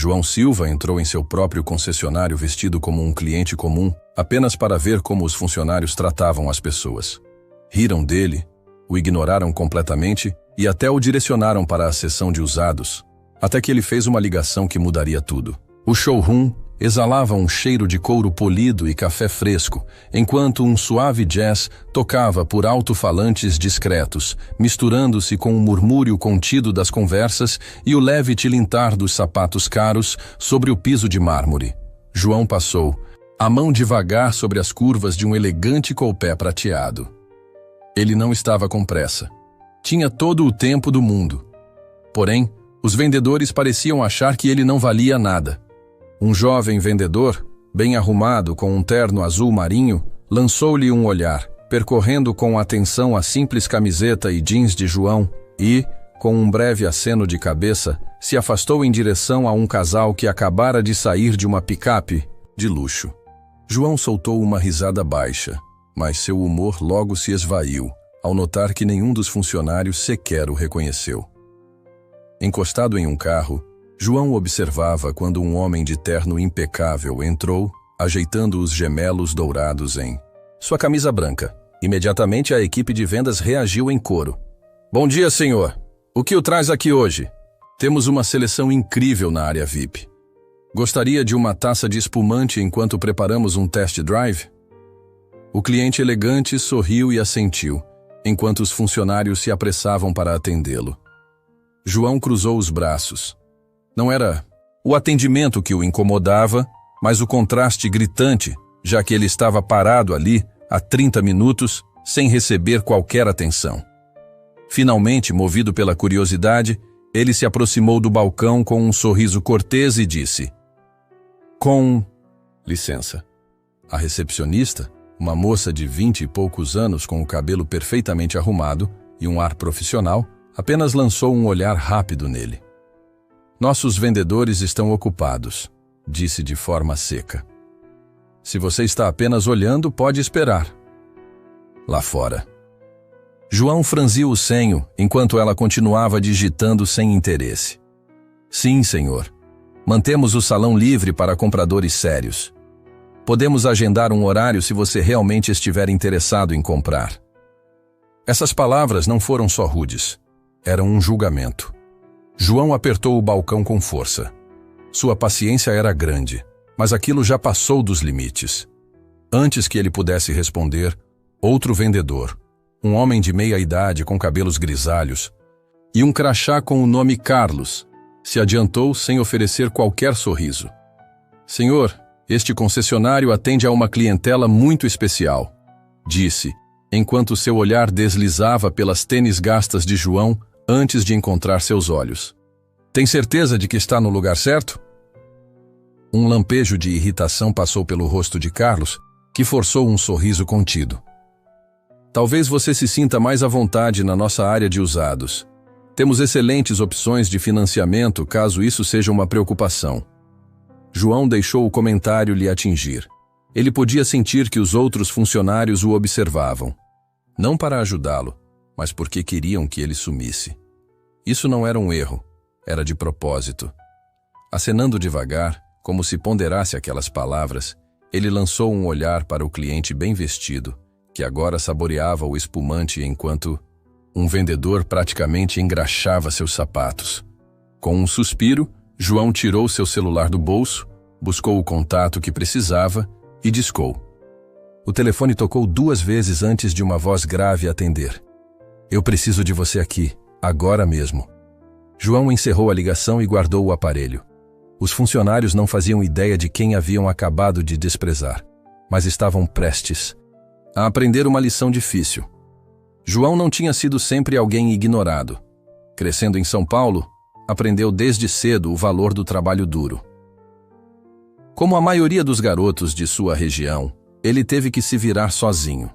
João Silva entrou em seu próprio concessionário vestido como um cliente comum, apenas para ver como os funcionários tratavam as pessoas. Riram dele, o ignoraram completamente e até o direcionaram para a seção de usados, até que ele fez uma ligação que mudaria tudo. O showroom exalava um cheiro de couro polido e café fresco, enquanto um suave jazz tocava por alto-falantes discretos, misturando-se com o murmúrio contido das conversas e o leve tilintar dos sapatos caros sobre o piso de mármore. João passou, a mão devagar sobre as curvas de um elegante colpé prateado. Ele não estava com pressa. Tinha todo o tempo do mundo. Porém, os vendedores pareciam achar que ele não valia nada. Um jovem vendedor, bem arrumado com um terno azul marinho, lançou-lhe um olhar, percorrendo com atenção a simples camiseta e jeans de João e, com um breve aceno de cabeça, se afastou em direção a um casal que acabara de sair de uma picape de luxo. João soltou uma risada baixa, mas seu humor logo se esvaiu, ao notar que nenhum dos funcionários sequer o reconheceu. Encostado em um carro, João observava quando um homem de terno impecável entrou, ajeitando os gemelos dourados em sua camisa branca. Imediatamente a equipe de vendas reagiu em coro. "Bom dia, senhor. O que o traz aqui hoje? Temos uma seleção incrível na área VIP. Gostaria de uma taça de espumante enquanto preparamos um test drive?" O cliente elegante sorriu e assentiu, enquanto os funcionários se apressavam para atendê-lo. João cruzou os braços. Não era o atendimento que o incomodava, mas o contraste gritante, já que ele estava parado ali há 30 minutos sem receber qualquer atenção. Finalmente, movido pela curiosidade, ele se aproximou do balcão com um sorriso cortês e disse: "Com licença." A recepcionista, uma moça de 20 e poucos anos com o cabelo perfeitamente arrumado e um ar profissional, apenas lançou um olhar rápido nele. "Nossos vendedores estão ocupados", disse de forma seca. "Se você está apenas olhando, pode esperar." Lá fora. João franziu o senho enquanto ela continuava digitando sem interesse. "Sim, senhor. Mantemos o salão livre para compradores sérios. Podemos agendar um horário se você realmente estiver interessado em comprar." Essas palavras não foram só rudes. Eram um julgamento. João apertou o balcão com força. Sua paciência era grande, mas aquilo já passou dos limites. Antes que ele pudesse responder, outro vendedor, um homem de meia idade com cabelos grisalhos e um crachá com o nome Carlos, se adiantou sem oferecer qualquer sorriso. "Senhor, este concessionário atende a uma clientela muito especial", disse, enquanto seu olhar deslizava pelas tênis gastas de João antes de encontrar seus olhos. "Tem certeza de que está no lugar certo?" Um lampejo de irritação passou pelo rosto de Carlos, que forçou um sorriso contido. "Talvez você se sinta mais à vontade na nossa área de usados. Temos excelentes opções de financiamento caso isso seja uma preocupação." João deixou o comentário lhe atingir. Ele podia sentir que os outros funcionários o observavam. Não para ajudá-lo, mas porque queriam que ele sumisse. Isso não era um erro, era de propósito. Acenando devagar, como se ponderasse aquelas palavras, ele lançou um olhar para o cliente bem vestido, que agora saboreava o espumante enquanto um vendedor praticamente engraxava seus sapatos. Com um suspiro, João tirou seu celular do bolso, buscou o contato que precisava e discou. O telefone tocou 2 vezes antes de uma voz grave atender. "Eu preciso de você aqui, agora mesmo." João encerrou a ligação e guardou o aparelho. Os funcionários não faziam ideia de quem haviam acabado de desprezar, mas estavam prestes a aprender uma lição difícil. João não tinha sido sempre alguém ignorado. Crescendo em São Paulo, aprendeu desde cedo o valor do trabalho duro. Como a maioria dos garotos de sua região, ele teve que se virar sozinho.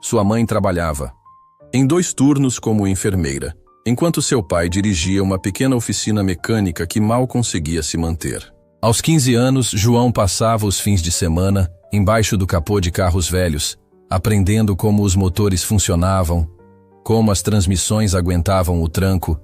Sua mãe trabalhava em 2 turnos como enfermeira, enquanto seu pai dirigia uma pequena oficina mecânica que mal conseguia se manter. Aos 15 anos, João passava os fins de semana embaixo do capô de carros velhos, aprendendo como os motores funcionavam, como as transmissões aguentavam o tranco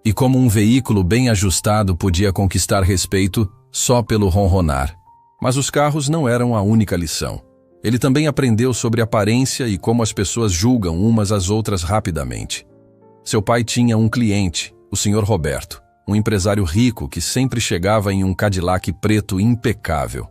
e como um veículo bem ajustado podia conquistar respeito só pelo ronronar. Mas os carros não eram a única lição. Ele também aprendeu sobre aparência e como as pessoas julgam umas às outras rapidamente. Seu pai tinha um cliente, o Sr. Roberto, um empresário rico que sempre chegava em um Cadillac preto impecável.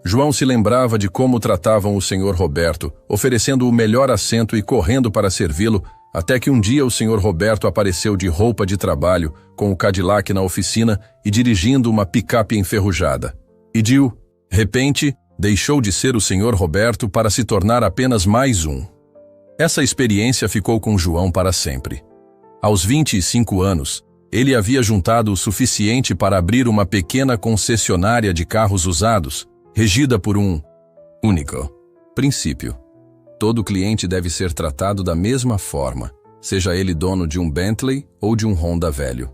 João se lembrava de como tratavam o Sr. Roberto, oferecendo o melhor assento e correndo para servi-lo, até que um dia o Sr. Roberto apareceu de roupa de trabalho, com o Cadillac na oficina e dirigindo uma picape enferrujada. E de repente, deixou de ser o Sr. Roberto para se tornar apenas mais um. Essa experiência ficou com João para sempre. Aos 25 anos, ele havia juntado o suficiente para abrir uma pequena concessionária de carros usados, regida por um único princípio. Todo cliente deve ser tratado da mesma forma, seja ele dono de um Bentley ou de um Honda velho.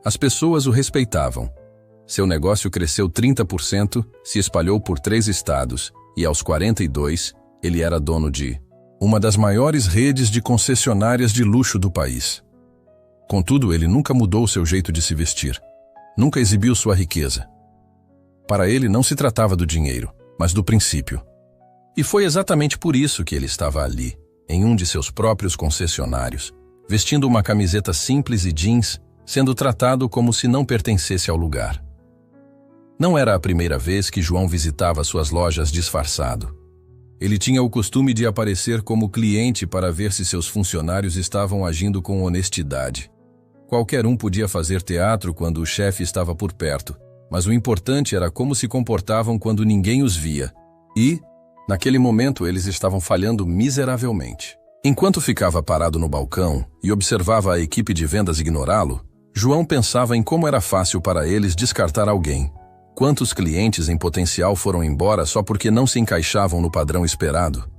As pessoas o respeitavam. Seu negócio cresceu 30%, se espalhou por 3 estados e, aos 42, ele era dono de uma das maiores redes de concessionárias de luxo do país. Contudo, ele nunca mudou seu jeito de se vestir. Nunca exibiu sua riqueza. Para ele não se tratava do dinheiro, mas do princípio. E foi exatamente por isso que ele estava ali, em um de seus próprios concessionários, vestindo uma camiseta simples e jeans, sendo tratado como se não pertencesse ao lugar. Não era a primeira vez que João visitava suas lojas disfarçado. Ele tinha o costume de aparecer como cliente para ver se seus funcionários estavam agindo com honestidade. Qualquer um podia fazer teatro quando o chefe estava por perto, mas o importante era como se comportavam quando ninguém os via. E, naquele momento, eles estavam falhando miseravelmente. Enquanto ficava parado no balcão e observava a equipe de vendas ignorá-lo, João pensava em como era fácil para eles descartar alguém. Quantos clientes em potencial foram embora só porque não se encaixavam no padrão esperado?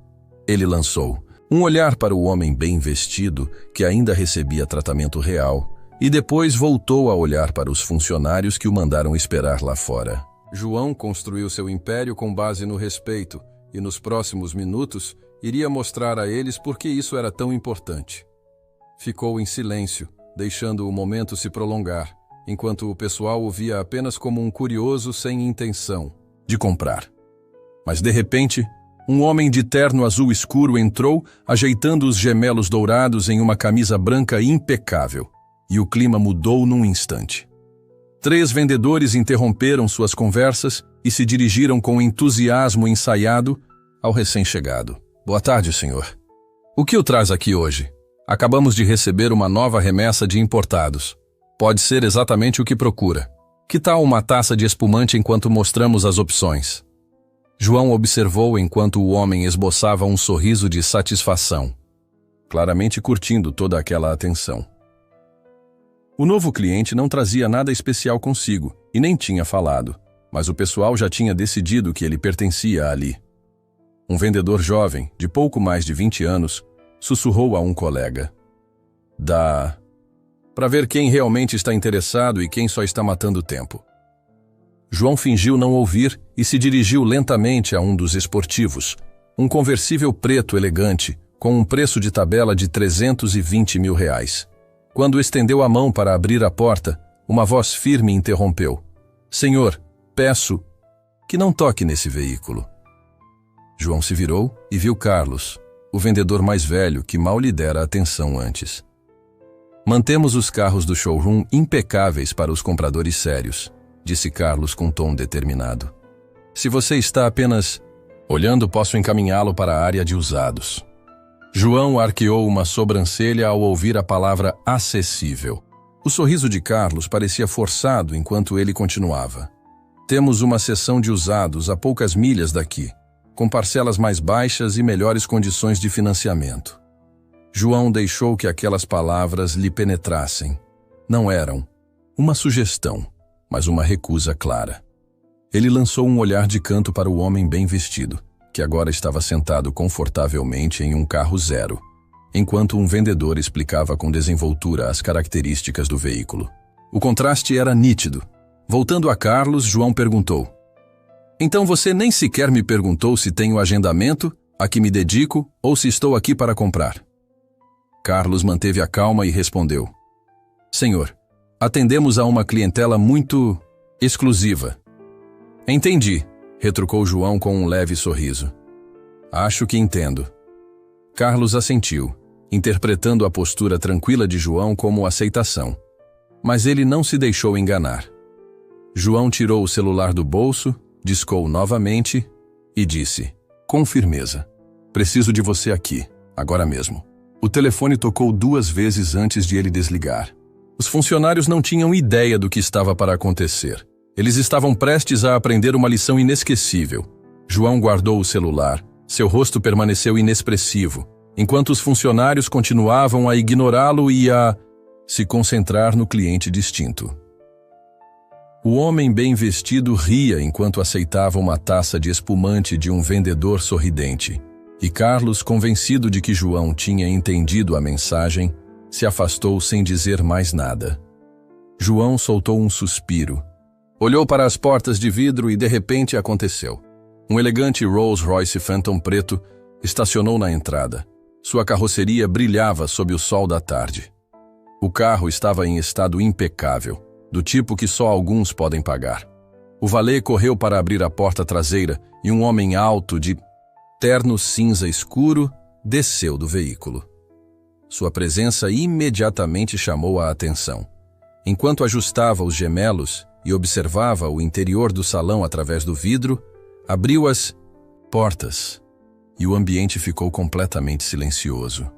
Ele lançou um olhar para o homem bem vestido, que ainda recebia tratamento real, e depois voltou a olhar para os funcionários que o mandaram esperar lá fora. João construiu seu império com base no respeito, e nos próximos minutos iria mostrar a eles por que isso era tão importante. Ficou em silêncio, deixando o momento se prolongar, enquanto o pessoal o via apenas como um curioso sem intenção de comprar. Mas de repente, um homem de terno azul escuro entrou, ajeitando os gemelos dourados em uma camisa branca impecável, e o clima mudou num instante. 3 vendedores interromperam suas conversas e se dirigiram com entusiasmo ensaiado ao recém-chegado. Boa tarde, senhor. O que o traz aqui hoje? Acabamos de receber uma nova remessa de importados. Pode ser exatamente o que procura. Que tal uma taça de espumante enquanto mostramos as opções? João observou enquanto o homem esboçava um sorriso de satisfação, claramente curtindo toda aquela atenção. O novo cliente não trazia nada especial consigo e nem tinha falado, mas o pessoal já tinha decidido que ele pertencia ali. Um vendedor jovem, de pouco mais de 20 anos, sussurrou a um colega. Dá para ver quem realmente está interessado e quem só está matando tempo. João fingiu não ouvir e se dirigiu lentamente a um dos esportivos, um conversível preto elegante, com um preço de tabela de R$320 mil. Quando estendeu a mão para abrir a porta, uma voz firme interrompeu. Senhor, peço que não toque nesse veículo. João se virou e viu Carlos, o vendedor mais velho que mal lhe dera atenção antes. Mantemos os carros do showroom impecáveis para os compradores sérios, disse Carlos com tom determinado. Se você está apenas olhando, posso encaminhá-lo para a área de usados. João arqueou uma sobrancelha ao ouvir a palavra acessível. O sorriso de Carlos parecia forçado enquanto ele continuava. Temos uma seção de usados a poucas milhas daqui, com parcelas mais baixas e melhores condições de financiamento. João deixou que aquelas palavras lhe penetrassem. Não eram uma sugestão, mas uma recusa clara. Ele lançou um olhar de canto para o homem bem vestido, que agora estava sentado confortavelmente em um carro zero, enquanto um vendedor explicava com desenvoltura as características do veículo. O contraste era nítido. Voltando a Carlos, João perguntou. Então você nem sequer me perguntou se tenho agendamento, a que me dedico ou se estou aqui para comprar. Carlos manteve a calma e respondeu. Senhor, atendemos a uma clientela muito exclusiva Entendi, retrucou João com um leve sorriso. Acho que entendo. Carlos assentiu, interpretando a postura tranquila de João como aceitação. Mas ele não se deixou enganar. João tirou o celular do bolso, discou novamente e disse, com firmeza, preciso de você aqui, agora mesmo. O telefone tocou 2 vezes antes de ele desligar. Os funcionários não tinham ideia do que estava para acontecer. Eles estavam prestes a aprender uma lição inesquecível. João guardou o celular. Seu rosto permaneceu inexpressivo, enquanto os funcionários continuavam a ignorá-lo e a se concentrar no cliente distinto. O homem bem vestido ria enquanto aceitava uma taça de espumante de um vendedor sorridente. E Carlos, convencido de que João tinha entendido a mensagem, se afastou sem dizer mais nada. João soltou um suspiro. Olhou para as portas de vidro e de repente aconteceu. Um elegante Rolls-Royce Phantom preto estacionou na entrada. Sua carroceria brilhava sob o sol da tarde. O carro estava em estado impecável, do tipo que só alguns podem pagar. O valet correu para abrir a porta traseira e um homem alto de terno cinza escuro desceu do veículo. Sua presença imediatamente chamou a atenção. Enquanto ajustava os gemelos e observava o interior do salão através do vidro, abriu as portas e o ambiente ficou completamente silencioso.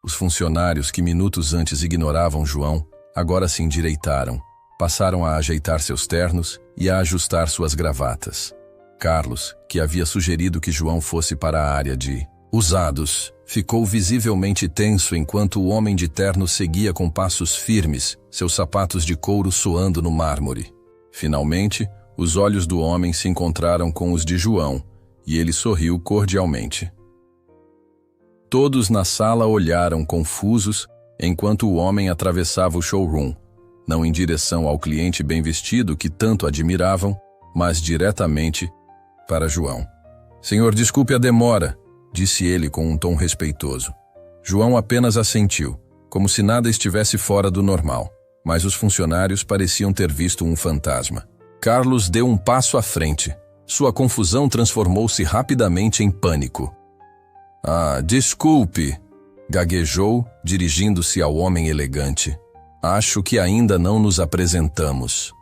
Os funcionários que minutos antes ignoravam João, agora se endireitaram, passaram a ajeitar seus ternos e a ajustar suas gravatas. Carlos, que havia sugerido que João fosse para a área de usados, ficou visivelmente tenso enquanto o homem de terno seguia com passos firmes, seus sapatos de couro soando no mármore. Finalmente, os olhos do homem se encontraram com os de João, e ele sorriu cordialmente. Todos na sala olharam confusos enquanto o homem atravessava o showroom, não em direção ao cliente bem vestido que tanto admiravam, mas diretamente para João. Senhor, desculpe a demora, disse ele com um tom respeitoso. João apenas assentiu, como se nada estivesse fora do normal, mas os funcionários pareciam ter visto um fantasma. Carlos deu um passo à frente. Sua confusão transformou-se rapidamente em pânico. Desculpe, gaguejou, dirigindo-se ao homem elegante. Acho que ainda não nos apresentamos.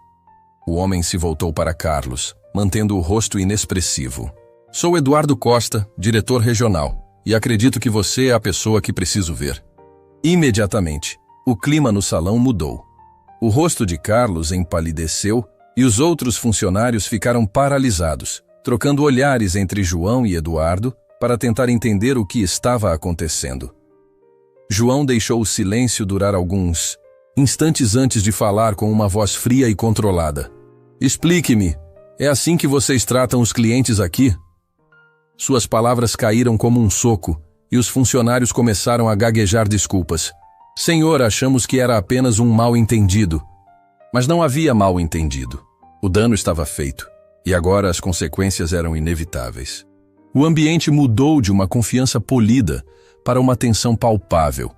O homem se voltou para Carlos, mantendo o rosto inexpressivo. Sou Eduardo Costa, diretor regional, e acredito que você é a pessoa que preciso ver. Imediatamente, o clima no salão mudou. O rosto de Carlos empalideceu e os outros funcionários ficaram paralisados, trocando olhares entre João e Eduardo para tentar entender o que estava acontecendo. João deixou o silêncio durar alguns instantes antes de falar com uma voz fria e controlada. Explique-me, é assim que vocês tratam os clientes aqui? Suas palavras caíram como um soco e os funcionários começaram a gaguejar desculpas. Senhor, achamos que era apenas um mal-entendido. Mas não havia mal-entendido. O dano estava feito, e agora as consequências eram inevitáveis. O ambiente mudou de uma confiança polida para uma tensão palpável.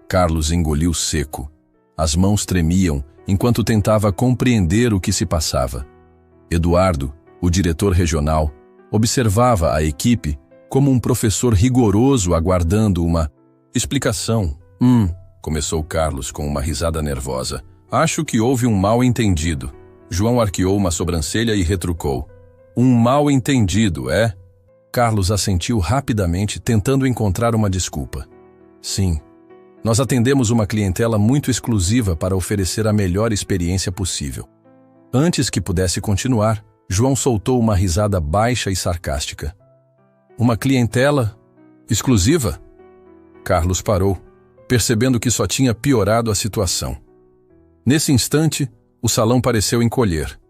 Carlos engoliu seco. As mãos tremiam enquanto tentava compreender o que se passava. Eduardo, o diretor regional, observava a equipe como um professor rigoroso aguardando uma explicação. Começou Carlos com uma risada nervosa. Acho que houve um mal-entendido. João arqueou uma sobrancelha e retrucou. Um mal-entendido, é? Carlos assentiu rapidamente, tentando encontrar uma desculpa. Sim, nós atendemos uma clientela muito exclusiva para oferecer a melhor experiência possível. Antes que pudesse continuar, João soltou uma risada baixa e sarcástica. Uma clientela exclusiva? Carlos parou, percebendo que só tinha piorado a situação. Nesse instante, o salão pareceu encolher.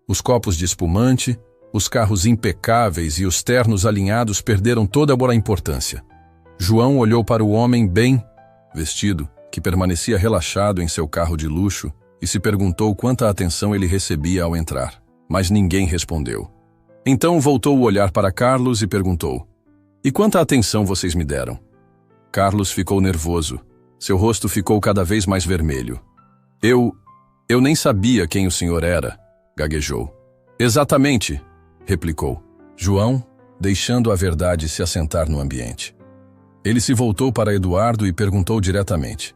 Os copos de espumante, os carros impecáveis e os ternos alinhados perderam toda a boa importância. João olhou para o homem bem vestido, que permanecia relaxado em seu carro de luxo, e se perguntou quanta atenção ele recebia ao entrar. Mas ninguém respondeu. Então voltou o olhar para Carlos e perguntou: E quanta atenção vocês me deram? Carlos ficou nervoso. Seu rosto ficou cada vez mais vermelho. Eu nem sabia quem o senhor era, gaguejou. Exatamente, replicou João, deixando a verdade se assentar no ambiente. Ele se voltou para Eduardo e perguntou diretamente: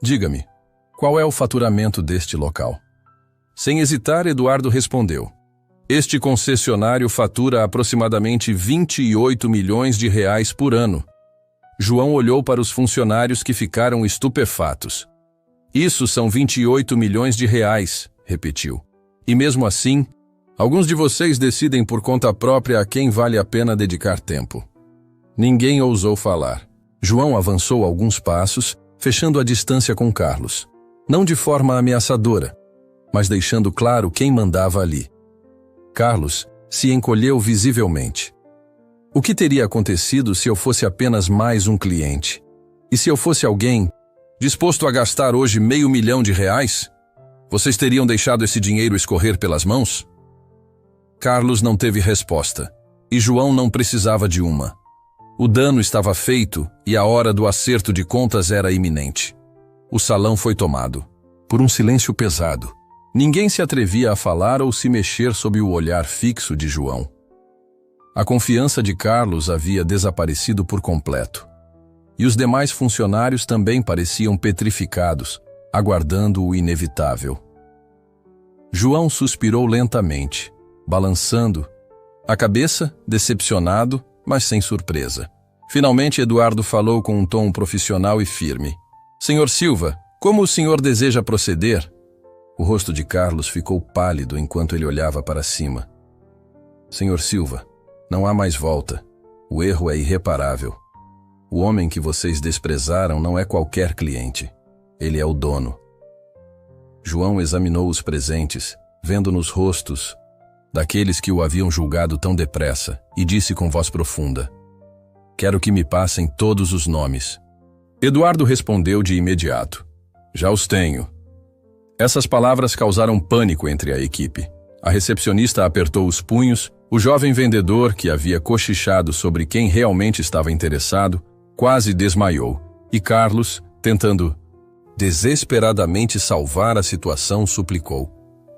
Diga-me, qual é o faturamento deste local? Sem hesitar, Eduardo respondeu: Este concessionário fatura aproximadamente 28 milhões de reais por ano. João olhou para os funcionários que ficaram estupefatos. Isso são 28 milhões de reais, repetiu. E mesmo assim, alguns de vocês decidem por conta própria a quem vale a pena dedicar tempo. Ninguém ousou falar. João avançou alguns passos, fechando a distância com Carlos. Não de forma ameaçadora, mas deixando claro quem mandava ali. Carlos se encolheu visivelmente. O que teria acontecido se eu fosse apenas mais um cliente? E se eu fosse alguém disposto a gastar hoje R$500 mil? Vocês teriam deixado esse dinheiro escorrer pelas mãos? Carlos não teve resposta, e João não precisava de uma. O dano estava feito e a hora do acerto de contas era iminente. O salão foi tomado por um silêncio pesado. Ninguém se atrevia a falar ou se mexer sob o olhar fixo de João. A confiança de Carlos havia desaparecido por completo. E os demais funcionários também pareciam petrificados, aguardando o inevitável. João suspirou lentamente, balançando a cabeça, decepcionado, mas sem surpresa. Finalmente, Eduardo falou com um tom profissional e firme. Senhor Silva, como o senhor deseja proceder? O rosto de Carlos ficou pálido enquanto ele olhava para cima. Senhor Silva, não há mais volta. O erro é irreparável. O homem que vocês desprezaram não é qualquer cliente. Ele é o dono. João examinou os presentes, vendo nos rostos daqueles que o haviam julgado tão depressa, e disse com voz profunda: Quero que me passem todos os nomes. Eduardo respondeu de imediato: Já os tenho. Essas palavras causaram pânico entre a equipe. A recepcionista apertou os punhos, o jovem vendedor, que havia cochichado sobre quem realmente estava interessado, quase desmaiou, e Carlos, tentando desesperadamente salvar a situação, suplicou: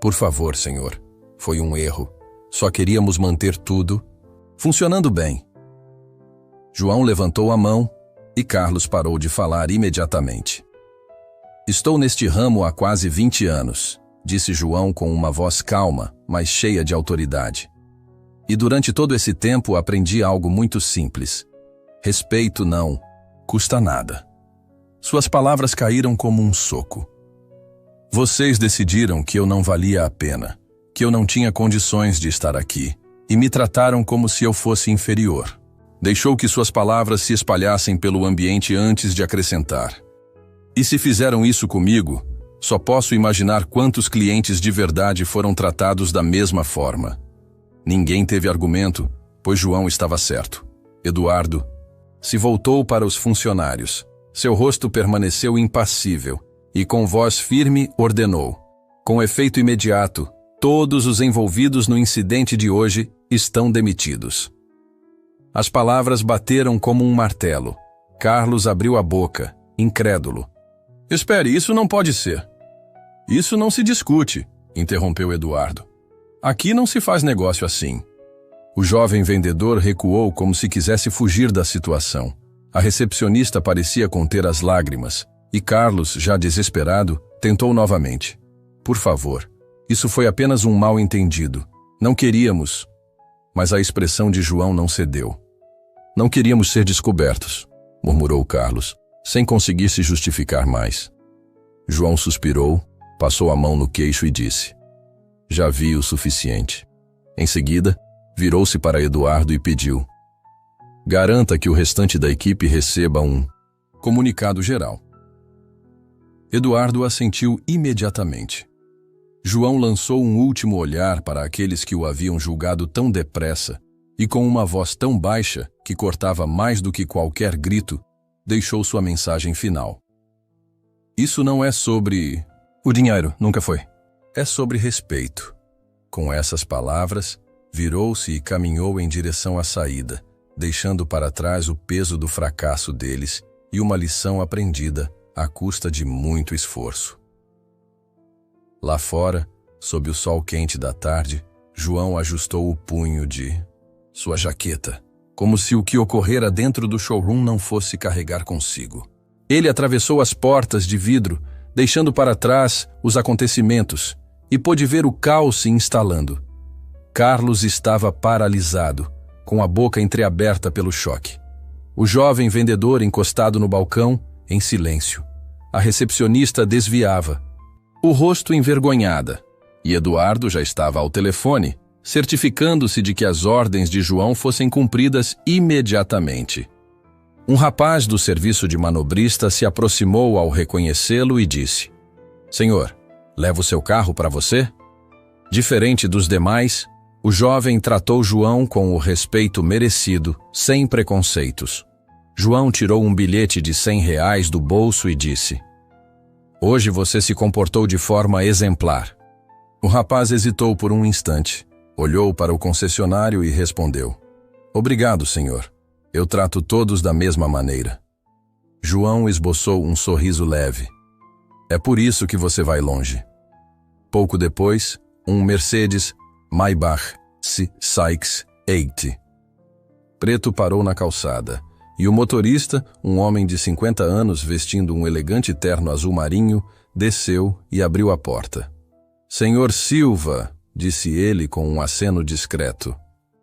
Por favor, senhor, foi um erro. Só queríamos manter tudo funcionando bem. João levantou a mão e Carlos parou de falar imediatamente. Estou neste ramo há quase 20 anos, disse João com uma voz calma, mas cheia de autoridade. E durante todo esse tempo aprendi algo muito simples. Respeito não custa nada. Suas palavras caíram como um soco. Vocês decidiram que eu não valia a pena, que eu não tinha condições de estar aqui, e me trataram como se eu fosse inferior. Deixou que suas palavras se espalhassem pelo ambiente antes de acrescentar: E se fizeram isso comigo, só posso imaginar quantos clientes de verdade foram tratados da mesma forma. Ninguém teve argumento, pois João estava certo. Eduardo se voltou para os funcionários. Seu rosto permaneceu impassível e, com voz firme, ordenou: Com efeito imediato, todos os envolvidos no incidente de hoje estão demitidos. As palavras bateram como um martelo. Carlos abriu a boca, incrédulo. Espere, isso não pode ser. Isso não se discute, interrompeu Eduardo. Aqui não se faz negócio assim. O jovem vendedor recuou como se quisesse fugir da situação. A recepcionista parecia conter as lágrimas, e Carlos, já desesperado, tentou novamente. Por favor, isso foi apenas um mal-entendido. Não queríamos. Mas a expressão de João não cedeu. Não queríamos ser descobertos, murmurou Carlos, sem conseguir se justificar mais. João suspirou, passou a mão no queixo e disse: Já vi o suficiente. Em seguida, virou-se para Eduardo e pediu: Garanta que o restante da equipe receba um comunicado geral. Eduardo assentiu imediatamente. João lançou um último olhar para aqueles que o haviam julgado tão depressa e, com uma voz tão baixa que cortava mais do que qualquer grito, deixou sua mensagem final. Isso não é sobre o dinheiro, nunca foi. É sobre respeito. Com essas palavras, virou-se e caminhou em direção à saída, deixando para trás o peso do fracasso deles e uma lição aprendida à custa de muito esforço. Lá fora, sob o sol quente da tarde, João ajustou o punho de sua jaqueta, como se o que ocorrera dentro do showroom não fosse carregar consigo. Ele atravessou as portas de vidro, deixando para trás os acontecimentos, e pôde ver o caos se instalando. Carlos estava paralisado, com a boca entreaberta pelo choque. O jovem vendedor encostado no balcão, em silêncio. A recepcionista desviava, o rosto envergonhada, e Eduardo já estava ao telefone, certificando-se de que as ordens de João fossem cumpridas imediatamente. Um rapaz do serviço de manobrista se aproximou ao reconhecê-lo e disse: "Senhor, levo seu carro para você?" Diferente dos demais, o jovem tratou João com o respeito merecido, sem preconceitos. João tirou um bilhete de R$100 do bolso e disse: "Hoje você se comportou de forma exemplar." O rapaz hesitou por um instante, olhou para o concessionário e respondeu: "Obrigado, senhor. Eu trato todos da mesma maneira." João esboçou um sorriso leve. "É por isso que você vai longe." Pouco depois, um Mercedes Maybach CX-80 preto parou na calçada, e o motorista, um homem de 50 anos vestindo um elegante terno azul marinho, desceu e abriu a porta. "Senhor Silva", disse ele com um aceno discreto.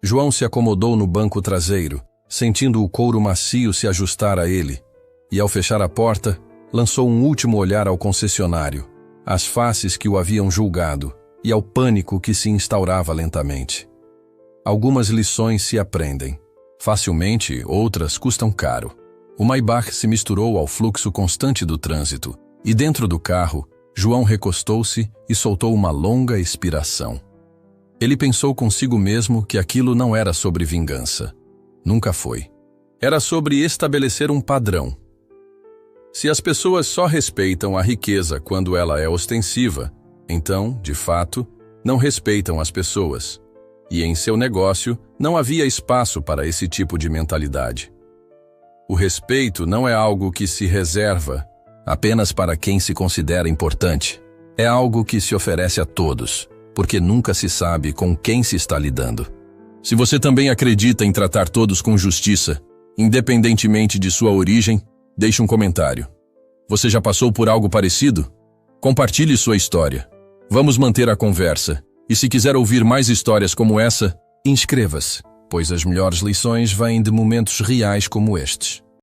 João se acomodou no banco traseiro, sentindo o couro macio se ajustar a ele, e ao fechar a porta, lançou um último olhar ao concessionário, às faces que o haviam julgado e ao pânico que se instaurava lentamente. Algumas lições se aprendem. Facilmente, outras custam caro. O Maybach se misturou ao fluxo constante do trânsito, e dentro do carro, João recostou-se e soltou uma longa expiração. Ele pensou consigo mesmo que aquilo não era sobre vingança. Nunca foi. Era sobre estabelecer um padrão. Se as pessoas só respeitam a riqueza quando ela é ostensiva, então, de fato, não respeitam as pessoas. E em seu negócio não havia espaço para esse tipo de mentalidade. O respeito não é algo que se reserva apenas para quem se considera importante. É algo que se oferece a todos, porque nunca se sabe com quem se está lidando. Se você também acredita em tratar todos com justiça, independentemente de sua origem, deixe um comentário. Você já passou por algo parecido? Compartilhe sua história. Vamos manter a conversa. E se quiser ouvir mais histórias como essa, inscreva-se, pois as melhores lições vêm de momentos reais como estes.